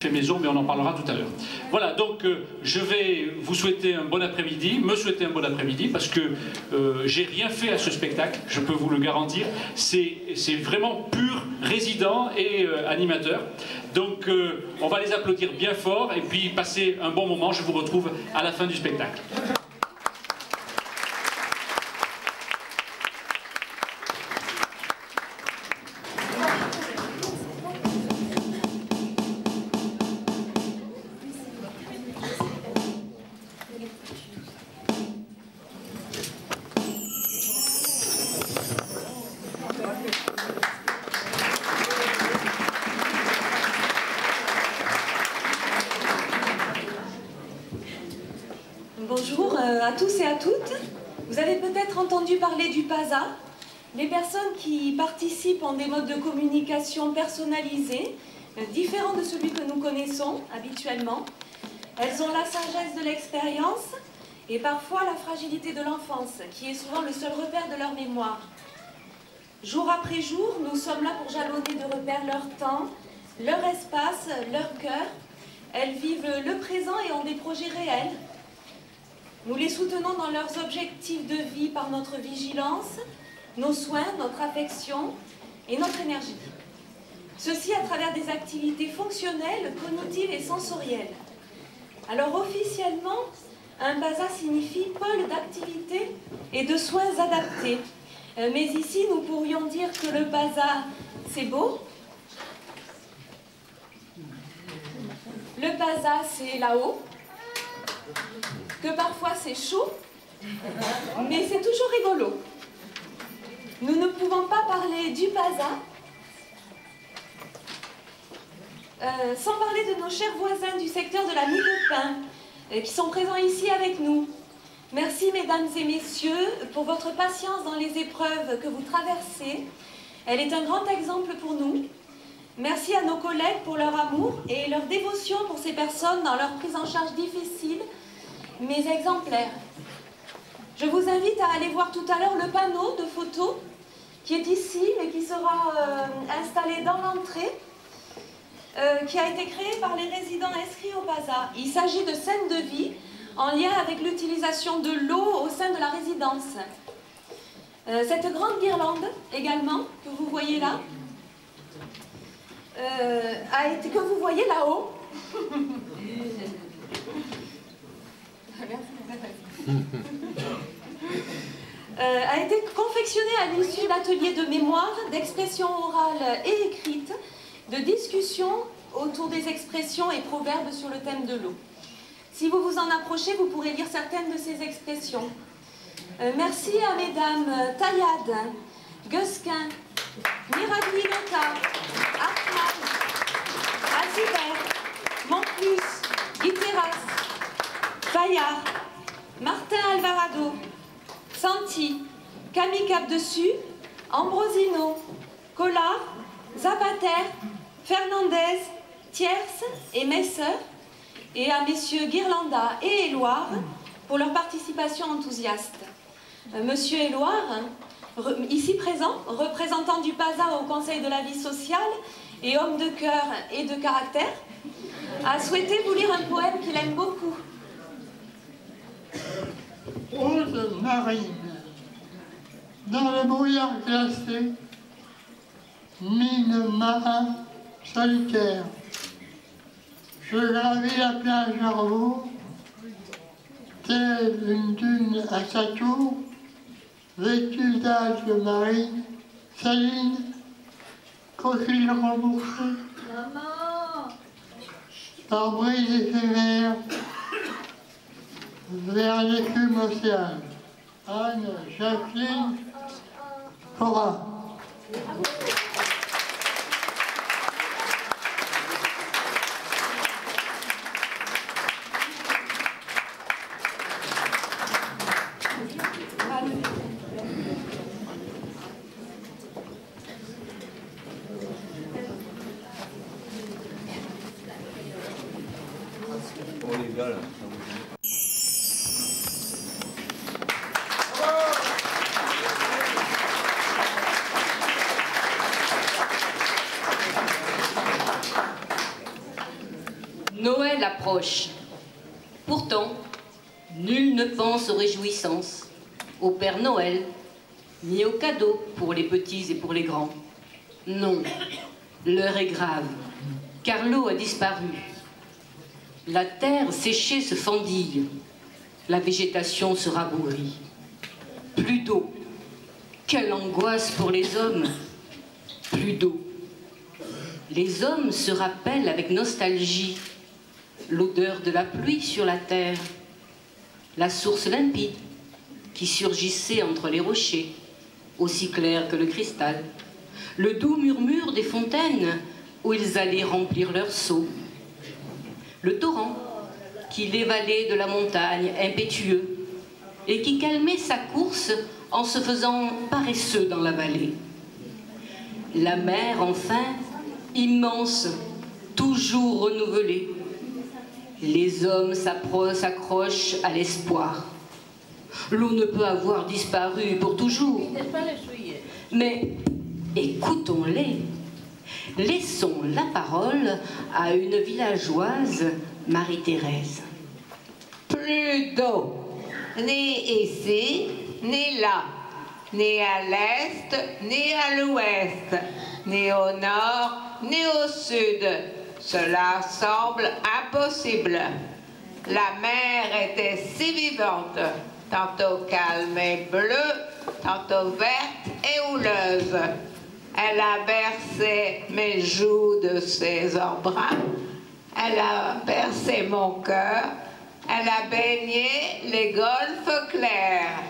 fait maison, mais on en parlera tout à l'heure. Voilà, donc je vais vous souhaiter un bon après-midi, me souhaiter un bon après-midi, parce que j'ai rien fait à ce spectacle, je peux vous le garantir. C'est vraiment pur résident et animateur. Donc on va les applaudir bien fort et puis passer un bon moment. Je vous retrouve à la fin du spectacle. Bonjour à tous et à toutes. Vous avez peut-être entendu parler du PASA. Les personnes qui participent ont des modes de communication personnalisés, différents de celui que nous connaissons habituellement. Elles ont la sagesse de l'expérience et parfois la fragilité de l'enfance, qui est souvent le seul repère de leur mémoire. Jour après jour, nous sommes là pour jalonner de repères leur temps, leur espace, leur cœur. Elles vivent le présent et ont des projets réels. Nous les soutenons dans leurs objectifs de vie par notre vigilance, nos soins, notre affection et notre énergie. Ceci à travers des activités fonctionnelles, cognitives et sensorielles. Alors officiellement, un PASA signifie pôle d'activité et de soins adaptés. Mais ici, nous pourrions dire que le PASA, c'est beau. Le PASA, c'est là-haut. Que parfois c'est chaud, mais c'est toujours rigolo. Nous ne pouvons pas parler du PASA sans parler de nos chers voisins du secteur de la mie de pain qui sont présents ici avec nous. Merci mesdames et messieurs pour votre patience dans les épreuves que vous traversez. Elle est un grand exemple pour nous. Merci à nos collègues pour leur amour et leur dévotion pour ces personnes dans leur prise en charge difficile, mais exemplaires. Je vous invite à aller voir tout à l'heure le panneau de photos qui est ici, mais qui sera installé dans l'entrée, qui a été créé par les résidents inscrits au PASA. Il s'agit de scènes de vie en lien avec l'utilisation de l'eau au sein de la résidence. Cette grande guirlande également, que vous voyez là, que vous voyez là-haut, a été confectionnée à l'issue d'ateliers de mémoire, d'expression orale et écrite, de discussions autour des expressions et proverbes sur le thème de l'eau. Si vous vous en approchez, vous pourrez lire certaines de ces expressions. Merci à mesdames Taillade, Guesquin, Miragliotta, Armand, Azibert, Monclus, Guiteras, Fayard, Martin Alvarado, Santi, Camille Capdessus, Ambrosino, Collard, Zapater, Fernandez, Thiers et Messer, et à messieurs Guirlanda et Éloire pour leur participation enthousiaste. Monsieur Éloire, ici présent, représentant du PASA au Conseil de la vie sociale et homme de cœur et de caractère, a souhaité vous lire un poème qu'il aime beaucoup. Rose marine, dans le brouillard glacé, mine marin solitaire. Je gravis la plage Arvaux, telle une dune à sa tour, vêtue d'algues marines, salines, coquilles remboursées, par brise éphémère, vers l'écume océane. Anne, Jacqueline, Cora. Noël approche. Pourtant, nul ne pense aux réjouissances, au Père Noël, ni aux cadeaux pour les petits et pour les grands. Non, l'heure est grave, car l'eau a disparu. La terre séchée se fendille, la végétation se rabougrit. Plus d'eau. Quelle angoisse pour les hommes. Plus d'eau. Les hommes se rappellent avec nostalgie l'odeur de la pluie sur la terre, la source limpide qui surgissait entre les rochers, aussi claire que le cristal, le doux murmure des fontaines où ils allaient remplir leurs seaux, le torrent qui dévalait de la montagne impétueux et qui calmait sa course en se faisant paresseux dans la vallée. La mer, enfin, immense, toujours renouvelée. Les hommes s'accrochent à l'espoir. L'eau ne peut avoir disparu pour toujours. Mais écoutons-les. Laissons la parole à une villageoise, Marie-Thérèse. Plus d'eau, ni ici, ni là, ni à l'est, ni à l'ouest, ni au nord, ni au sud. Cela semble impossible. La mer était si vivante, tantôt calme et bleue, tantôt verte et houleuse. Elle a bercé mes joues de ses embruns, elle a bercé mon cœur, elle a baigné les golfes clairs.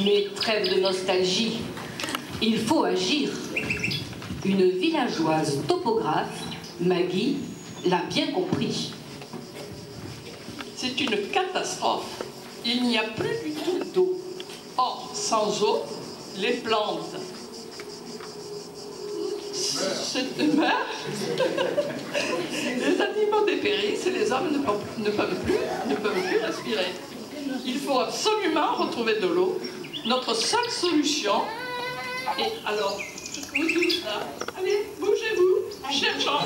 Mais trêve de nostalgie, il faut agir. Une villageoise topographe, Maggie, l'a bien compris. C'est une catastrophe. Il n'y a plus du tout d'eau. Or, sans eau, les plantes se demeurent. Les animaux dépérissent et les hommes ne peuvent plus respirer. Il faut absolument retrouver de l'eau. Notre seule solution est alors, vous tous là, allez, bougez-vous, cherchons.